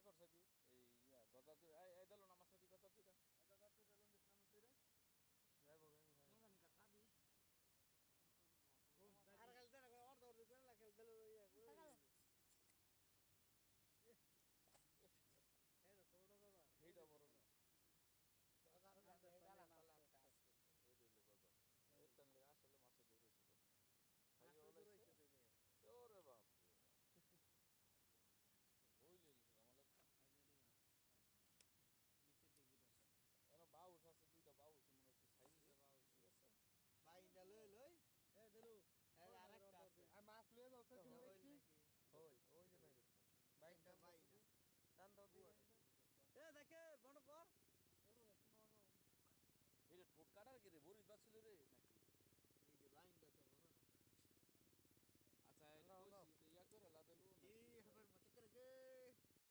করছে দি এই গজা দুই এই দিল নামাজ সাদি গজা দুইটা গজা দুইটা লম দিস নামাজ দুইটা যাই বগে মন জানি কার চাবি আর কাল দেনা অর্ধ অর্ধ করে লাগাল দিল ইয়া করে এটা ছোট গজা এইটা বড় বেশ গজার গালে ডালা কলা একটা আছে এইটা হইলো গজা এই তান লেগে আসলে মাছে দৌড়াইছে রে খাইয়ে হাসে ওলাইছে দূরাইছে দিলে ওরে বাপ রে বাপ হই লইছে আমার লাগছে এদেরই মাছ নিচে ডিগুর আছে এনো বাউশ আছে দুইটা বাউশ মনে একটু সাইজ দুইটা বাউশ। ঠিক আছে বাইন্ডা লই এ দিলু আরেকটা আছে আর মাছ লয়ে যাও সে দিলু হইল দেখি নাকি ওই যে বাইন্ডা বাইনটা বাইনা টান দাও দি বাইন্ডা এ দেখে বড় কর এইটা ঠোঁট কাটার কি রে বরিস বাচ্ছিল রে